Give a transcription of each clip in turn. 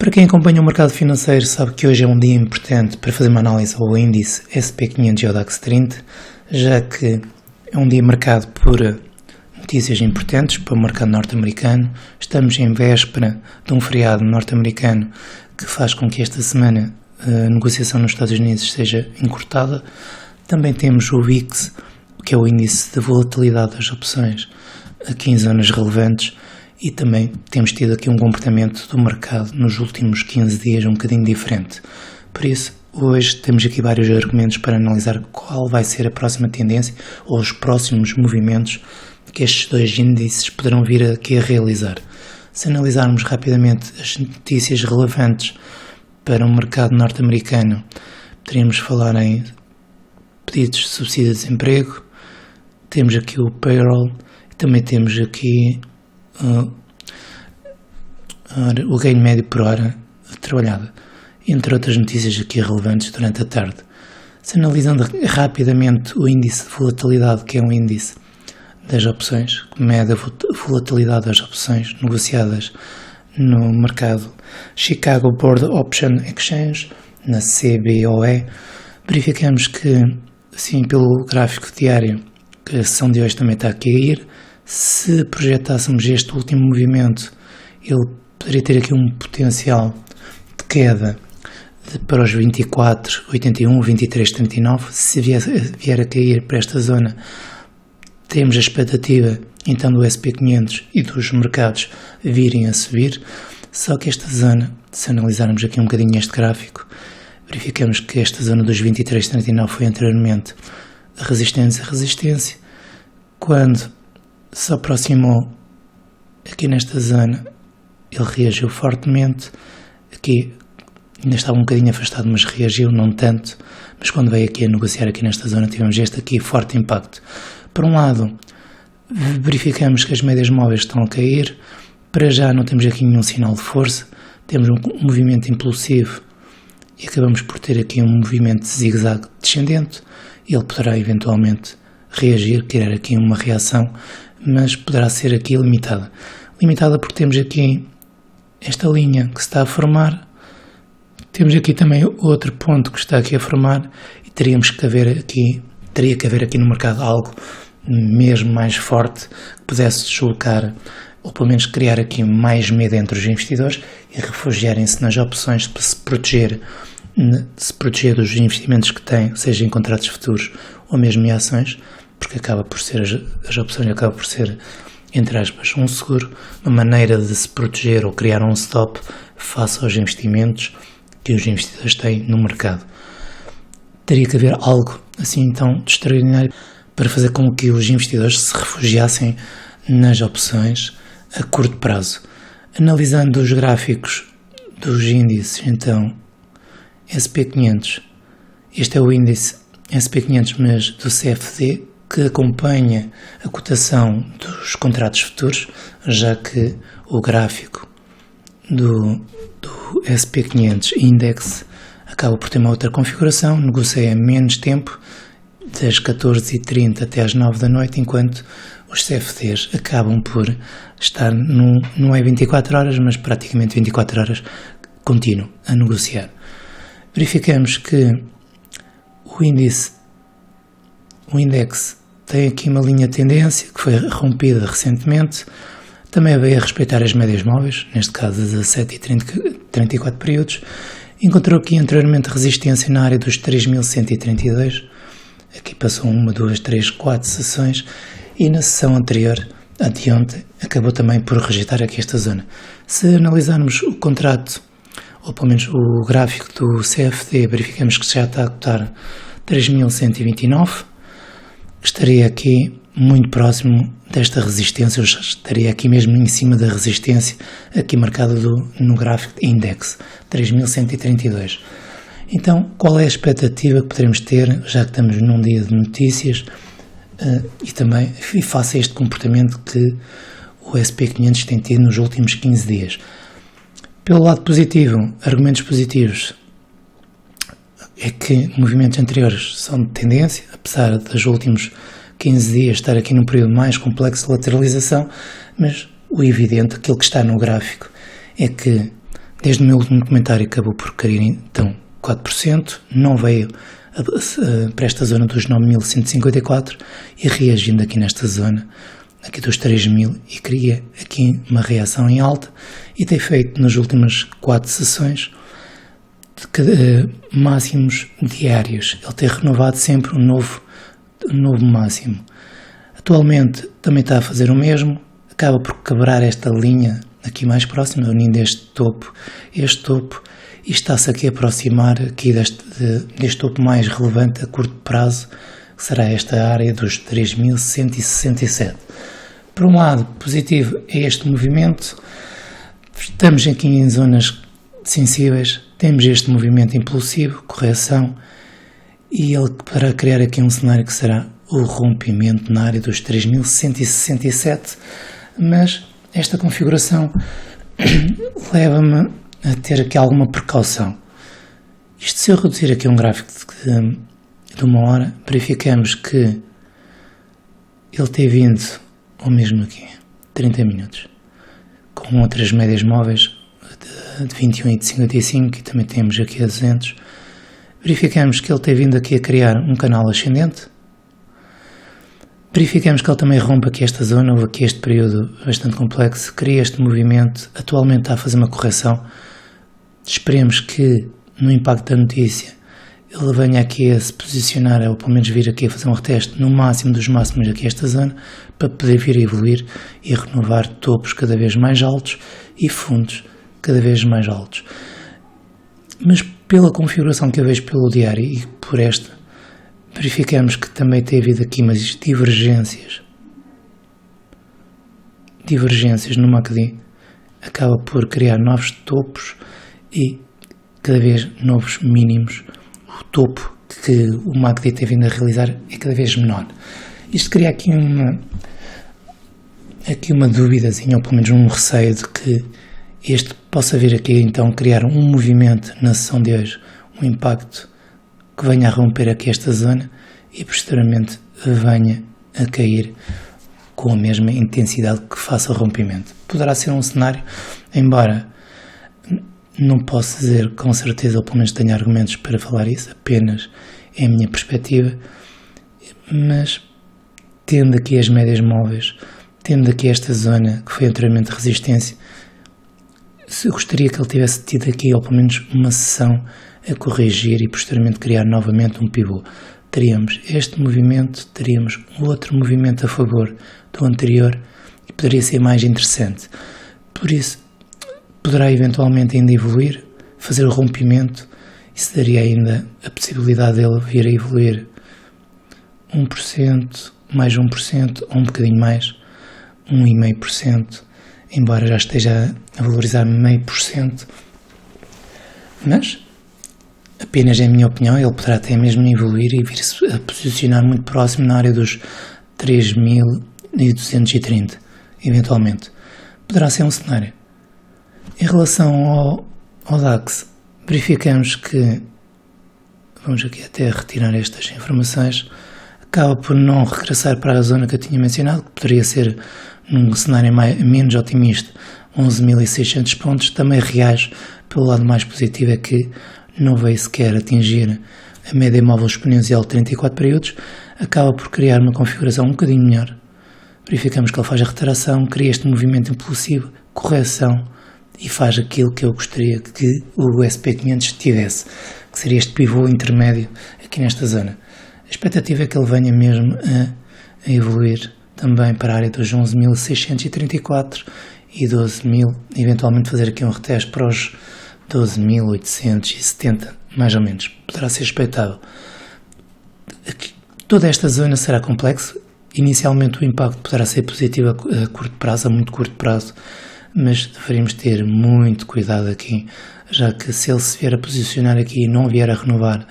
Para quem acompanha o mercado financeiro sabe que hoje é um dia importante para fazer uma análise ao índice SP500 e ao DAX 30, já que é um dia marcado por notícias importantes para o mercado norte-americano. Estamos em véspera de um feriado norte-americano que faz com que esta semana a negociação nos Estados Unidos seja encurtada. Também temos o VIX, que é o índice de volatilidade das opções, aqui em zonas relevantes, e também temos tido aqui um comportamento do mercado nos últimos 15 dias um bocadinho diferente. Por isso, hoje temos aqui vários argumentos para analisar qual vai ser a próxima tendência ou os próximos movimentos que estes dois índices poderão vir aqui a realizar. Se analisarmos rapidamente as notícias relevantes para o mercado norte-americano, poderíamos falar em pedidos de subsídio de desemprego, temos aqui o payroll, e também temos aqui o ganho médio por hora trabalhada, entre outras notícias aqui relevantes durante a tarde. Se analisando rapidamente o índice de volatilidade, que é um índice das opções, que mede a volatilidade das opções negociadas no mercado Chicago Board Option Exchange, na CBOE, verificamos que, assim, pelo gráfico diário, que a sessão de hoje também está aqui a ir. Se projetássemos este último movimento, ele poderia ter aqui um potencial de queda para os 24, 81, 23, 39. Se vier a cair para esta zona, temos a expectativa então do SP500 e dos mercados virem a subir. Só que esta zona, se analisarmos aqui um bocadinho este gráfico, verificamos que esta zona dos 23, 39 foi anteriormente a resistência. Quando se aproximou aqui nesta zona, ele reagiu fortemente. Aqui ainda estava um bocadinho afastado, mas reagiu, não tanto. Mas quando veio aqui a negociar aqui nesta zona, tivemos este aqui forte impacto. Por um lado, verificamos que as médias móveis estão a cair. Para já não temos aqui nenhum sinal de força. Temos um movimento impulsivo e acabamos por ter aqui um movimento de zigue-zague descendente. Ele poderá eventualmente reagir, criar aqui uma reação, mas poderá ser aqui limitada. Limitada porque temos aqui esta linha que se está a formar, temos aqui também outro ponto que está aqui a formar e teria que haver aqui no mercado algo mesmo mais forte que pudesse deslocar, ou pelo menos criar aqui mais medo entre os investidores e refugiarem-se nas opções para se proteger dos investimentos que têm, seja em contratos futuros ou mesmo em ações, porque as opções acabam por ser, entre aspas, um seguro, uma maneira de se proteger ou criar um stop face aos investimentos que os investidores têm no mercado. Teria que haver algo assim então de extraordinário para fazer com que os investidores se refugiassem nas opções a curto prazo. Analisando os gráficos dos índices, então, SP500, este é o índice SP500, mas do CFD, que acompanha a cotação dos contratos futuros, já que o gráfico do SP500 Index acaba por ter uma outra configuração, negocia menos tempo, das 14h30 até às 9 da noite, enquanto os CFDs acabam por estar, não é 24 horas, mas praticamente 24 horas contínuo a negociar. Verificamos que o index tem aqui uma linha de tendência que foi rompida recentemente, também veio a respeitar as médias móveis, neste caso 17 e 34 períodos, encontrou aqui anteriormente resistência na área dos 3.132, aqui passou 1, 2, 3, 4 sessões, e na sessão anterior, anteontem, acabou também por rejeitar aqui esta zona. Se analisarmos o contrato, ou pelo menos o gráfico do CFD, verificamos que já está a cotar 3.129, estaria aqui muito próximo desta resistência, eu estaria aqui mesmo em cima da resistência, aqui marcada no gráfico de Index, 3.132. Então, qual é a expectativa que poderemos ter, já que estamos num dia de notícias, e face a este comportamento que o SP500 tem tido nos últimos 15 dias? Pelo lado positivo, argumentos positivos, é que movimentos anteriores são de tendência, apesar dos últimos 15 dias estar aqui num período mais complexo de lateralização, mas o evidente, aquilo que está no gráfico, é que desde o meu último comentário acabou por cair então 4%, não veio para esta zona dos 9.154 e reagindo aqui nesta zona, aqui dos 3.000, e cria aqui uma reação em alta e tem feito nas últimas 4 sessões máximos diários. Ele tem renovado sempre um novo máximo. Atualmente também está a fazer o mesmo, acaba por quebrar esta linha aqui mais próxima, unindo este topo e está-se aqui a aproximar aqui deste topo mais relevante a curto prazo, que será esta área dos 3.167. Por um lado, positivo é este movimento, estamos aqui em zonas sensíveis, temos este movimento impulsivo, correção, e ele para criar aqui um cenário que será o rompimento na área dos 3.167, mas esta configuração leva-me a ter aqui alguma precaução. Isto, se eu reduzir aqui um gráfico de 1 hora, verificamos que ele tem vindo, ou mesmo aqui, 30 minutos, com outras médias móveis de 21 e de 55, e também temos aqui a 200, verificamos que ele tem vindo aqui a criar um canal ascendente, verificamos que ele também rompe aqui esta zona, houve aqui este período bastante complexo, cria este movimento, atualmente está a fazer uma correção, esperemos que no impacto da notícia ele venha aqui a se posicionar, ou pelo menos vir aqui a fazer um reteste no máximo dos máximos aqui esta zona, para poder vir a evoluir e renovar topos cada vez mais altos e fundos cada vez mais altos. Mas pela configuração que eu vejo pelo diário e por esta, verificamos que também tem havido aqui umas divergências no MACD, acaba por criar novos topos e cada vez novos mínimos. O topo que o MACD tem vindo a realizar é cada vez menor. Isto cria aqui uma duvidazinha, ou pelo menos um receio de que este possa vir aqui então criar um movimento na sessão de hoje, um impacto que venha a romper aqui esta zona e posteriormente venha a cair com a mesma intensidade que faça o rompimento. Poderá ser um cenário, embora não posso dizer com certeza, ou pelo menos tenho argumentos para falar isso, apenas é a minha perspectiva, mas tendo aqui as médias móveis, tendo aqui esta zona que foi anteriormente resistência, eu gostaria que ele tivesse tido aqui, ou pelo menos uma sessão a corrigir e posteriormente criar novamente um pivô. Teríamos este movimento, teríamos outro movimento a favor do anterior e poderia ser mais interessante. Por isso, poderá eventualmente ainda evoluir, fazer o rompimento, isso daria ainda a possibilidade dele vir a evoluir 1%, mais 1% ou um bocadinho mais, 1,5%, embora já esteja a valorizar 0,5%, mas apenas é a minha opinião, ele poderá até mesmo evoluir e vir-se a posicionar muito próximo na área dos 3.230, eventualmente. Poderá ser um cenário. Em relação ao DAX, verificamos que, vamos aqui até retirar estas informações, acaba por não regressar para a zona que eu tinha mencionado, que poderia ser num cenário menos otimista, 11.600 pontos, também reage pelo lado mais positivo, é que não veio sequer atingir a média móvel exponencial de 34 períodos, acaba por criar uma configuração um bocadinho melhor. Verificamos que ele faz a retração, cria este movimento impulsivo, correção, e faz aquilo que eu gostaria que o SP500 tivesse, que seria este pivô intermédio aqui nesta zona. A expectativa é que ele venha mesmo a evoluir também para a área dos 11.634 e 12.000, eventualmente fazer aqui um reteste para os 12.870, mais ou menos. Poderá ser expectável. Aqui, toda esta zona será complexa. Inicialmente o impacto poderá ser positivo a curto prazo, a muito curto prazo, mas deveríamos ter muito cuidado aqui, já que se ele se vier a posicionar aqui e não vier a renovar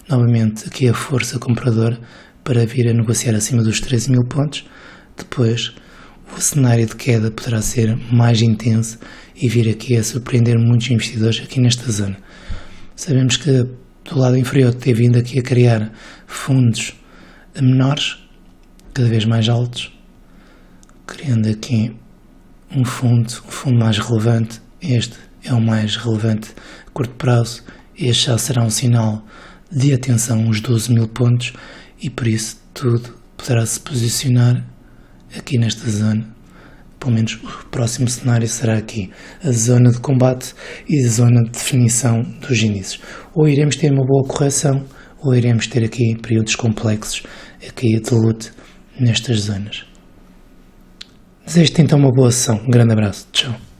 novamente aqui a força compradora para vir a negociar acima dos 13.000 pontos, depois o cenário de queda poderá ser mais intenso e vir aqui a surpreender muitos investidores aqui nesta zona. Sabemos que do lado inferior tem vindo aqui a criar fundos menores, cada vez mais altos, criando aqui um fundo mais relevante, este é o mais relevante a curto prazo. Este já será um sinal de atenção, uns 12.000 pontos, e por isso tudo poderá se posicionar aqui nesta zona. Pelo menos o próximo cenário será aqui, a zona de combate e a zona de definição dos índices. Ou iremos ter uma boa correção, ou iremos ter aqui períodos complexos, aqui de luta nestas zonas. Desejo-te então uma boa sessão. Um grande abraço. Tchau.